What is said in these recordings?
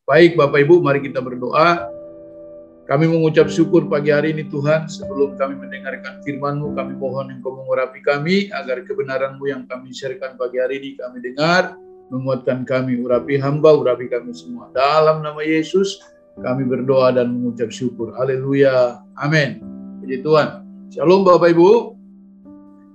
Baik Bapak Ibu, mari kita berdoa. Kami mengucap syukur pagi hari ini Tuhan, sebelum kami mendengarkan firman-Mu, kami mohon Engkau mengurapi kami, agar kebenaran-Mu yang kami sharekan pagi hari ini kami dengar, menguatkan kami, urapi hamba, urapi kami semua. Dalam nama Yesus, kami berdoa dan mengucap syukur. Haleluya. Amin. Puji Tuhan. Shalom Bapak Ibu.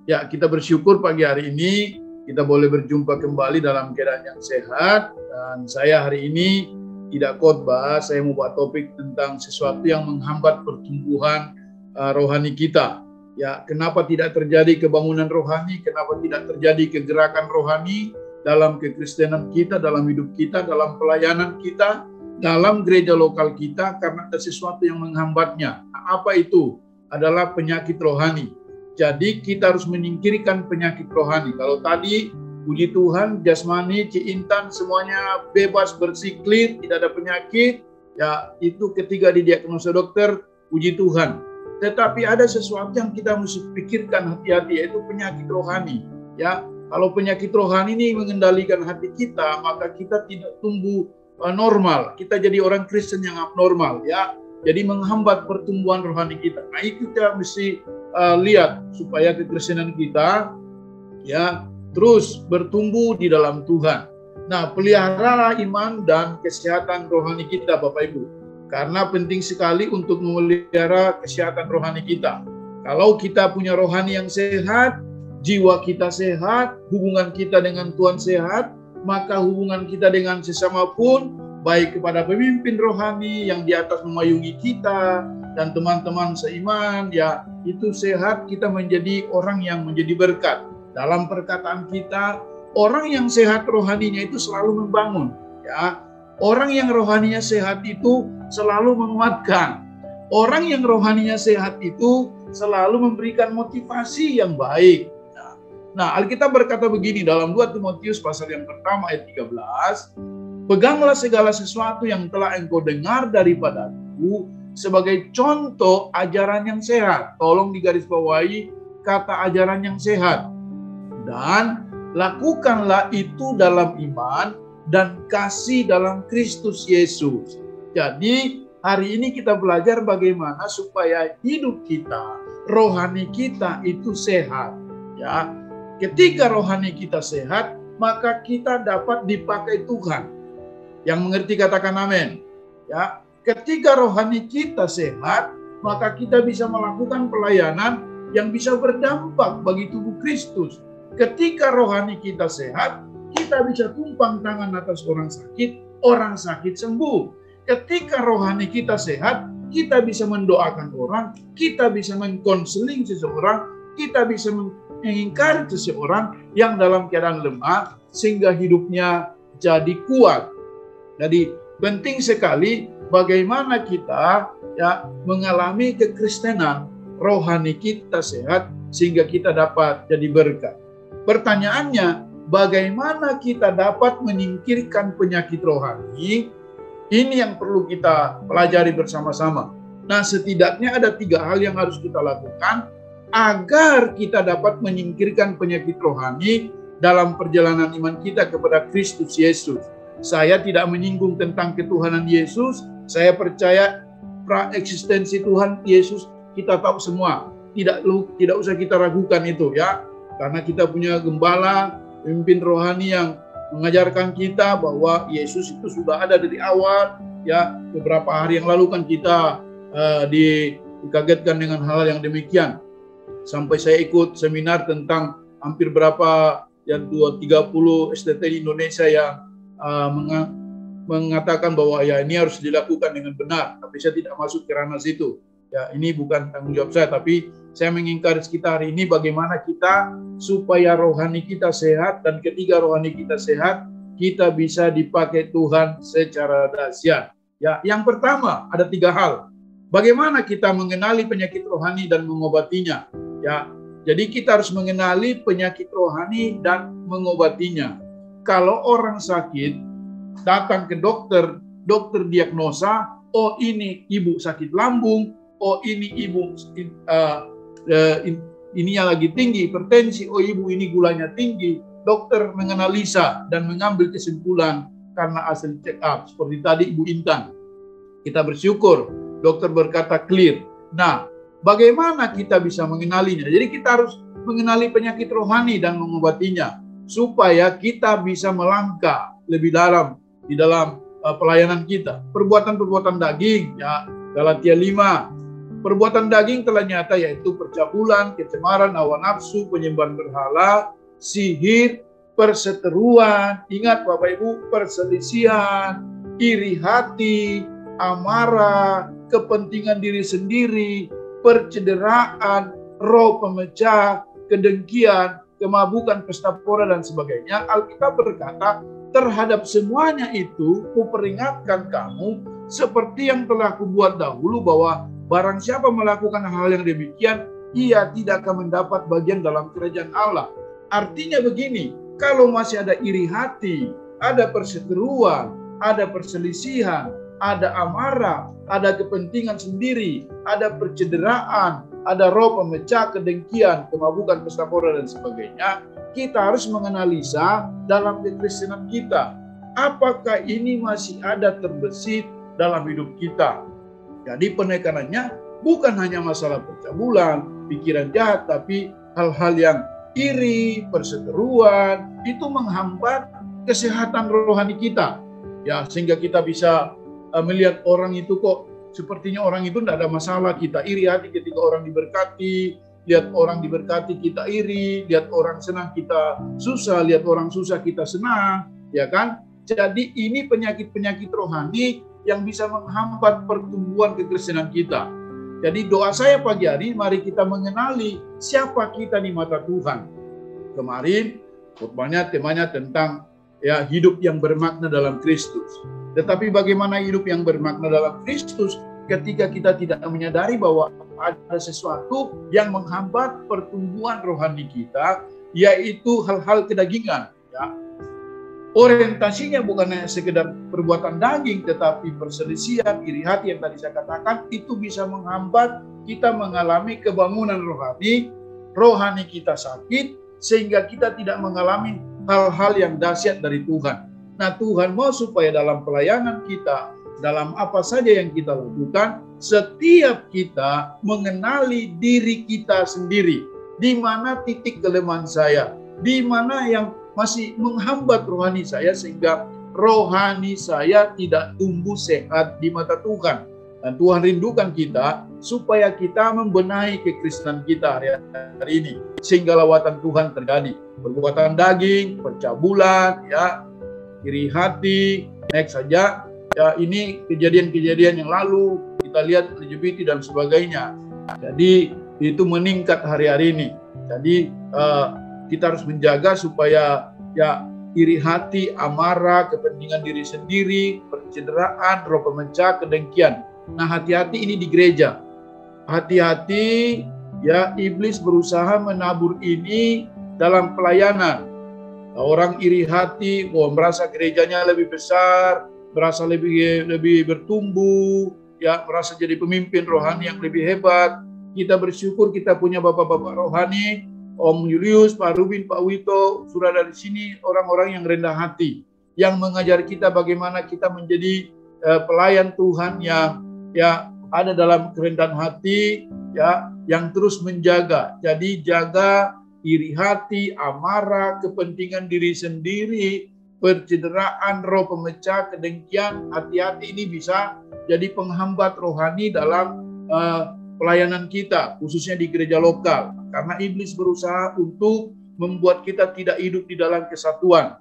Ya, kita bersyukur pagi hari ini, kita boleh berjumpa kembali dalam keadaan yang sehat. Dan saya hari ini tidak khotbah, saya mau buat topik tentang sesuatu yang menghambat pertumbuhan rohani kita. Ya, kenapa tidak terjadi kebangunan rohani, kenapa tidak terjadi kegerakan rohani dalam kekristenan kita, dalam hidup kita, dalam pelayanan kita, dalam gereja lokal kita, karena ada sesuatu yang menghambatnya. Nah, apa itu? Adalah penyakit rohani. Jadi kita harus menyingkirkan penyakit rohani. Kalau tadi puji Tuhan, jasmani, Ciintan semuanya bebas, bersih, clear, tidak ada penyakit. Ya, itu ketika didiagnosa dokter, puji Tuhan. Tetapi ada sesuatu yang kita mesti pikirkan hati-hati, yaitu penyakit rohani. Ya, kalau penyakit rohani ini mengendalikan hati kita, maka kita tidak tumbuh normal. Kita jadi orang Kristen yang abnormal, ya. Jadi menghambat pertumbuhan rohani kita. Nah, itu kita mesti lihat supaya kekristenan kita, ya, terus bertumbuh di dalam Tuhan. Nah, peliharalah iman dan kesehatan rohani kita Bapak Ibu. Karena penting sekali untuk memelihara kesehatan rohani kita. Kalau kita punya rohani yang sehat, jiwa kita sehat, hubungan kita dengan Tuhan sehat, maka hubungan kita dengan sesama pun, baik kepada pemimpin rohani yang di atas memayungi kita, dan teman-teman seiman, ya, itu sehat, kita menjadi orang yang menjadi berkat. Dalam perkataan kita, orang yang sehat rohaninya itu selalu membangun. Ya, orang yang rohaninya sehat itu selalu menguatkan. Orang yang rohaninya sehat itu selalu memberikan motivasi yang baik. Nah, Alkitab berkata begini dalam 2 Timotius pasal yang pertama ayat 13, peganglah segala sesuatu yang telah engkau dengar daripadaku sebagai contoh ajaran yang sehat. Tolong digarisbawahi kata ajaran yang sehat. Dan lakukanlah itu dalam iman dan kasih dalam Kristus Yesus. Jadi hari ini kita belajar bagaimana supaya hidup kita, rohani kita itu sehat. Ya, ketika rohani kita sehat, maka kita dapat dipakai Tuhan. Yang mengerti katakan amin. Ya, ketika rohani kita sehat, maka kita bisa melakukan pelayanan yang bisa berdampak bagi tubuh Kristus. Ketika rohani kita sehat, kita bisa tumpang tangan atas orang sakit sembuh. Ketika rohani kita sehat, kita bisa mendoakan orang, kita bisa mengkonseling seseorang, kita bisa mengingkari seseorang yang dalam keadaan lemah, sehingga hidupnya jadi kuat. Jadi penting sekali bagaimana kita, ya, mengalami kekristenan, rohani kita sehat, sehingga kita dapat jadi berkat. Pertanyaannya, bagaimana kita dapat menyingkirkan penyakit rohani? Ini yang perlu kita pelajari bersama-sama. Nah, setidaknya ada 3 hal yang harus kita lakukan agar kita dapat menyingkirkan penyakit rohani dalam perjalanan iman kita kepada Kristus Yesus. Saya tidak menyinggung tentang ketuhanan Yesus. Saya percaya praeksistensi Tuhan Yesus kita tahu semua. Tidak usah kita ragukan itu, ya. Karena kita punya gembala, pemimpin rohani yang mengajarkan kita bahwa Yesus itu sudah ada dari awal. Ya, beberapa hari yang lalu kan kita dikagetkan dengan hal yang demikian. Sampai saya ikut seminar tentang hampir berapa, ya, 230 STT di Indonesia yang mengatakan bahwa ya ini harus dilakukan dengan benar. Tapi saya tidak masuk ke ranah situ. Ya, ini bukan tanggung jawab saya, tapi saya mengingkari sekitar ini bagaimana kita supaya rohani kita sehat, dan ketika rohani kita sehat, kita bisa dipakai Tuhan secara dahsyat. Ya, yang pertama ada 3 hal. Bagaimana kita mengenali penyakit rohani dan mengobatinya? Ya, jadi kita harus mengenali penyakit rohani dan mengobatinya. Kalau orang sakit datang ke dokter, dokter diagnosa, oh ini ibu sakit lambung, oh ini ibu ininya lagi tinggi, hipertensi, oh ibu ini gulanya tinggi. Dokter menganalisa dan mengambil kesimpulan karena hasil check up. Seperti tadi Ibu Intan, kita bersyukur dokter berkata clear. Nah, bagaimana kita bisa mengenalinya? Jadi kita harus mengenali penyakit rohani dan mengobatinya supaya kita bisa melangkah lebih dalam di dalam pelayanan kita. Perbuatan-perbuatan daging, ya, Galatia 5. Perbuatan daging telah nyata, yaitu percabulan, kecemaran, hawa nafsu, penyembahan berhala, sihir, perseteruan, ingat Bapak Ibu, perselisihan, iri hati, amarah, kepentingan diri sendiri, percederaan, roh pemecah, kedengkian, kemabukan, pesta pora, dan sebagainya. Alkitab berkata, terhadap semuanya itu kuperingatkan kamu seperti yang telah kubuat dahulu, bahwa barang siapa melakukan hal yang demikian, ia tidak akan mendapat bagian dalam kerajaan Allah. Artinya begini, kalau masih ada iri hati, ada perseteruan, ada perselisihan, ada amarah, ada kepentingan sendiri, ada percederaan, ada roh pemecah, kedengkian, kemabukan, pesta pora, dan sebagainya, kita harus menganalisa dalam kekristenan kita. Apakah ini masih ada terbesit dalam hidup kita? Jadi penekanannya bukan hanya masalah percabulan, pikiran jahat, tapi hal-hal yang iri, perseteruan, itu menghambat kesehatan rohani kita. Ya, sehingga kita bisa melihat orang itu kok sepertinya orang itu tidak ada masalah, kita iri hati ketika orang diberkati, lihat orang diberkati kita iri, lihat orang senang kita susah, lihat orang susah kita senang, ya kan? Jadi ini penyakit-penyakit rohani yang bisa menghambat pertumbuhan kekristenan kita. Jadi doa saya pagi hari, mari kita mengenali siapa kita di mata Tuhan. Kemarin khotbahnya temanya tentang ya hidup yang bermakna dalam Kristus. Tetapi bagaimana hidup yang bermakna dalam Kristus ketika kita tidak menyadari bahwa ada sesuatu yang menghambat pertumbuhan rohani kita, yaitu hal-hal kedagingan. Ya. Orientasinya bukan hanya sekedar perbuatan daging, tetapi perselisihan, iri hati yang tadi saya katakan, itu bisa menghambat kita mengalami kebangunan rohani, rohani kita sakit, sehingga kita tidak mengalami hal-hal yang dahsyat dari Tuhan. Nah, Tuhan mau supaya dalam pelayanan kita, dalam apa saja yang kita lakukan, setiap kita mengenali diri kita sendiri. Di mana titik kelemahan saya, di mana yang masih menghambat rohani saya, sehingga rohani saya tidak tumbuh sehat di mata Tuhan. Dan Tuhan rindukan kita supaya kita membenahi kekristenan kita hari ini, sehingga lawatan Tuhan terjadi. Perbuatan daging, percabulan, ya, iri hati, next saja. Ya, ini kejadian-kejadian yang lalu, kita lihat LGBT dan sebagainya. Jadi itu meningkat hari-hari ini. Jadi kita harus menjaga supaya ya iri hati, amarah, kepentingan diri sendiri, percederaan, roh pemecah, kedengkian. Nah, hati-hati ini di gereja. Hati-hati ya, iblis berusaha menabur ini dalam pelayanan. Nah, orang iri hati, merasa gerejanya lebih besar, merasa lebih bertumbuh, ya, merasa jadi pemimpin rohani yang lebih hebat. Kita bersyukur kita punya bapak-bapak rohani, Om Julius, Pak Rubin, Pak Wito, sudah dari sini orang-orang yang rendah hati, yang mengajar kita bagaimana kita menjadi pelayan Tuhan yang ya ada dalam kerendahan hati, ya, yang terus menjaga. Jadi jaga iri hati, amarah, kepentingan diri sendiri, percederaan, roh pemecah, kedengkian. Hati-hati ini bisa jadi penghambat rohani dalam pelayanan kita, khususnya di gereja lokal. Karena iblis berusaha untuk membuat kita tidak hidup di dalam kesatuan.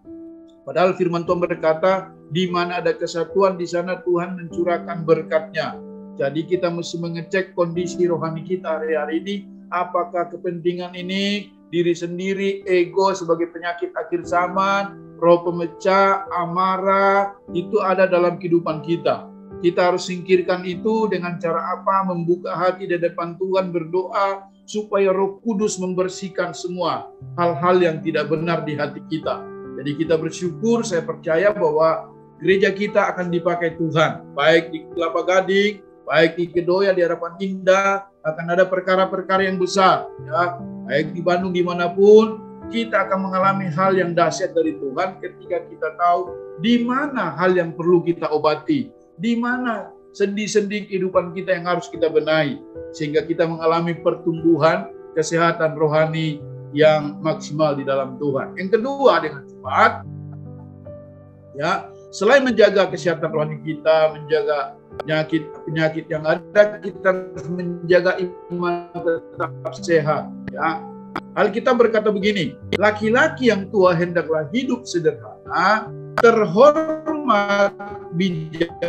Padahal firman Tuhan berkata, di mana ada kesatuan, di sana Tuhan mencurahkan berkat-Nya. Jadi kita mesti mengecek kondisi rohani kita hari-hari ini. Apakah kepentingan ini, diri sendiri, ego sebagai penyakit akhir zaman, roh pemecah, amarah, itu ada dalam kehidupan kita. Kita harus singkirkan itu dengan cara apa? Membuka hati di depan Tuhan, berdoa supaya Roh Kudus membersihkan semua hal-hal yang tidak benar di hati kita. Jadi kita bersyukur, saya percaya bahwa gereja kita akan dipakai Tuhan. Baik di Kelapa Gading, baik di Kedoya, di Harapan Indah, akan ada perkara-perkara yang besar. Ya, baik di Bandung, dimanapun, kita akan mengalami hal yang dahsyat dari Tuhan ketika kita tahu di mana hal yang perlu kita obati, di mana sendi-sendi kehidupan kita yang harus kita benahi, sehingga kita mengalami pertumbuhan kesehatan rohani yang maksimal di dalam Tuhan. Yang kedua, dengan cepat, ya, selain menjaga kesehatan rohani kita, menjaga penyakit yang ada, kita harus menjaga iman tetap sehat. Ya, Alkitab berkata begini, laki-laki yang tua hendaklah hidup sederhana, terhormat, bijaksana,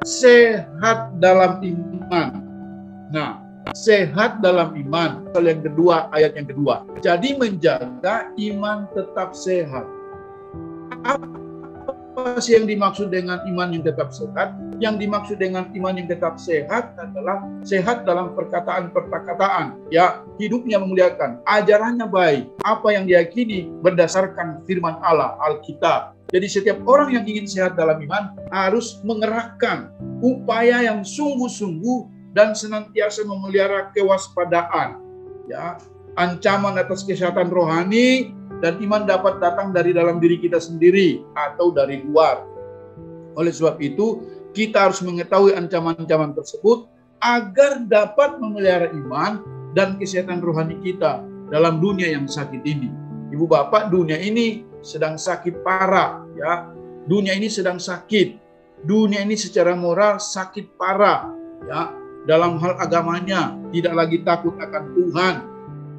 sehat dalam iman. Nah, sehat dalam iman, yang kedua, ayat yang kedua. Jadi menjaga iman tetap sehat. Apa sih yang dimaksud dengan iman yang tetap sehat? Yang dimaksud dengan iman yang tetap sehat adalah sehat dalam perkataan. Ya, hidupnya memuliakan, ajarannya baik, apa yang diyakini berdasarkan firman Allah, Alkitab. Jadi setiap orang yang ingin sehat dalam iman harus mengerahkan upaya yang sungguh-sungguh dan senantiasa memelihara kewaspadaan. Ya, ancaman atas kesehatan rohani dan iman dapat datang dari dalam diri kita sendiri atau dari luar. Oleh sebab itu, kita harus mengetahui ancaman-ancaman tersebut agar dapat memelihara iman dan kesehatan rohani kita dalam dunia yang sakit ini. Ibu bapak, dunia ini sedang sakit parah, ya. Dunia ini sedang sakit. Dunia ini secara moral sakit parah, ya. Dalam hal agamanya tidak lagi takut akan Tuhan.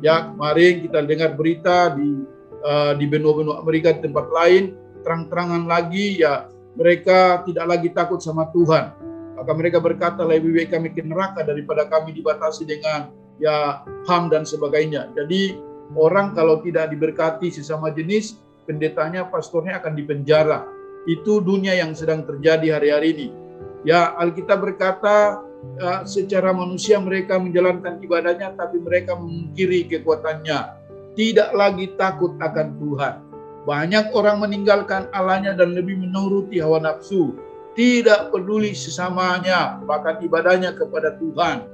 Ya, kemarin kita dengar berita di benua-benua Amerika, di tempat lain, terang-terangan lagi, ya, mereka tidak lagi takut sama Tuhan. Maka mereka berkata, lebih baik kami ke neraka daripada kami dibatasi dengan ya HAM dan sebagainya. Jadi orang kalau tidak diberkati sesama jenis, pendetanya, pastornya akan dipenjara. Itu dunia yang sedang terjadi hari-hari ini. Ya, Alkitab berkata, secara manusia mereka menjalankan ibadahnya, tapi mereka memungkiri kekuatannya. Tidak lagi takut akan Tuhan. Banyak orang meninggalkan Allahnya dan lebih menuruti hawa nafsu. Tidak peduli sesamanya, bahkan ibadahnya kepada Tuhan.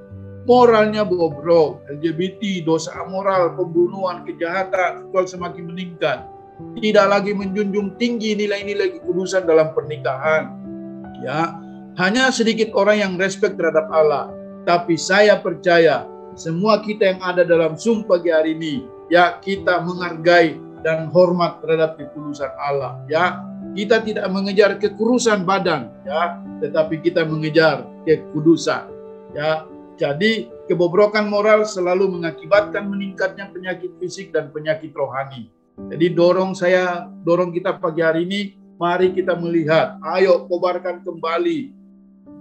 Moralnya bobrok, LGBT, dosa amoral, pembunuhan, kejahatan, seksual semakin meningkat. Tidak lagi menjunjung tinggi nilai-nilai kekudusan dalam pernikahan. Ya, hanya sedikit orang yang respek terhadap Allah. Tapi saya percaya semua kita yang ada dalam Zoom pagi hari ini, ya, kita menghargai dan hormat terhadap kekudusan Allah. Ya, kita tidak mengejar kekurusan badan, ya, tetapi kita mengejar kekudusan. Ya, jadi kebobrokan moral selalu mengakibatkan meningkatnya penyakit fisik dan penyakit rohani. Jadi dorong kita pagi hari ini, mari kita melihat, ayo kobarkan kembali,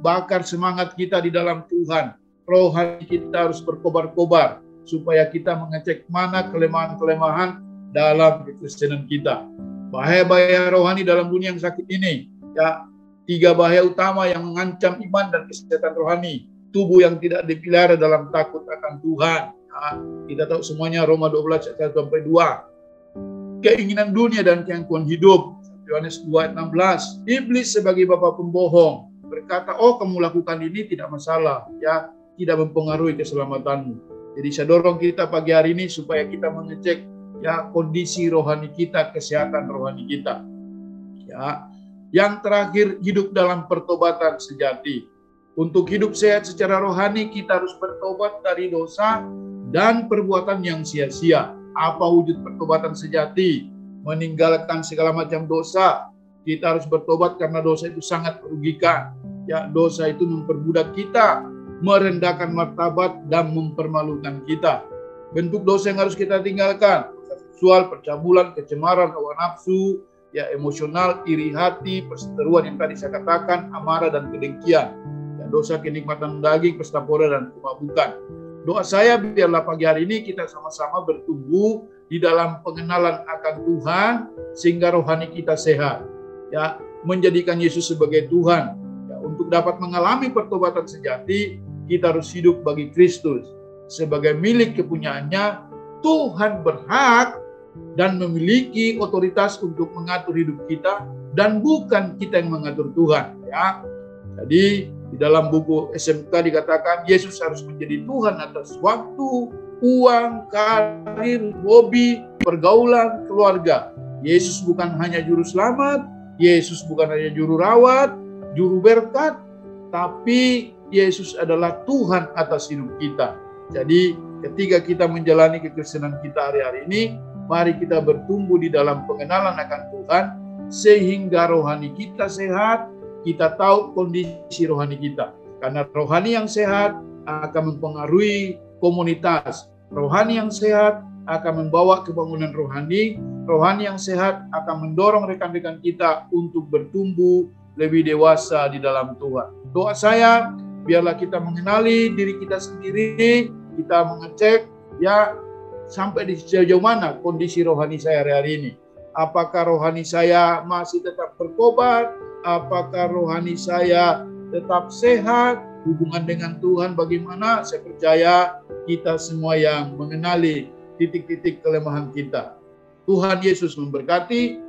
bakar semangat kita di dalam Tuhan. Rohani kita harus berkobar-kobar supaya kita mengecek mana kelemahan-kelemahan dalam kekristenan kita. Bahaya-bahaya rohani dalam dunia yang sakit ini, ya, 3 bahaya utama yang mengancam iman dan kesehatan rohani. Tubuh yang tidak dipelihara dalam takut akan Tuhan. Ya, kita tahu semuanya, Roma 12 ayat 1-2. Keinginan dunia dan keangkuhan hidup. Yohanes 2 ayat 16. Iblis sebagai bapa pembohong berkata, oh kamu lakukan ini tidak masalah, ya, tidak mempengaruhi keselamatanmu. Jadi saya dorong kita pagi hari ini supaya kita mengecek, ya, kondisi rohani kita, kesehatan rohani kita. Ya, yang terakhir, hidup dalam pertobatan sejati. Untuk hidup sehat secara rohani, kita harus bertobat dari dosa dan perbuatan yang sia-sia. Apa wujud pertobatan sejati? Meninggalkan segala macam dosa. Kita harus bertobat karena dosa itu sangat merugikan. Ya, dosa itu memperbudak kita, merendahkan martabat dan mempermalukan kita. Bentuk dosa yang harus kita tinggalkan: dosa seksual, percabulan, kecemaran, hawa nafsu, ya, emosional, iri hati, perseteruan yang tadi saya katakan, amarah dan kedengkian. Ya, dosa kenikmatan daging, pesta pora dan kemabukan. Doa saya biarlah pagi hari ini kita sama-sama bertumbuh di dalam pengenalan akan Tuhan sehingga rohani kita sehat. Ya, menjadikan Yesus sebagai Tuhan. Ya, untuk dapat mengalami pertobatan sejati, kita harus hidup bagi Kristus. Sebagai milik kepunyaannya, Tuhan berhak dan memiliki otoritas untuk mengatur hidup kita dan bukan kita yang mengatur Tuhan. Ya, jadi di dalam buku SMK dikatakan Yesus harus menjadi Tuhan atas waktu, uang, karir, hobi, pergaulan, keluarga. Yesus bukan hanya juru selamat, Yesus bukan hanya juru rawat, juru berkat, tapi Yesus adalah Tuhan atas hidup kita. Jadi ketika kita menjalani kekristenan kita hari-hari ini, mari kita bertumbuh di dalam pengenalan akan Tuhan, sehingga rohani kita sehat, kita tahu kondisi rohani kita. Karena rohani yang sehat akan mempengaruhi komunitas. Rohani yang sehat akan membawa kebangunan rohani. Rohani yang sehat akan mendorong rekan-rekan kita untuk bertumbuh lebih dewasa di dalam Tuhan. Doa saya, biarlah kita mengenali diri kita sendiri, kita mengecek ya sampai di sejauh mana kondisi rohani saya hari ini. Apakah rohani saya masih tetap berkobar? Apakah rohani saya tetap sehat? Hubungan dengan Tuhan bagaimana? Saya percaya kita semua yang mengenali titik-titik kelemahan kita. Tuhan Yesus memberkati.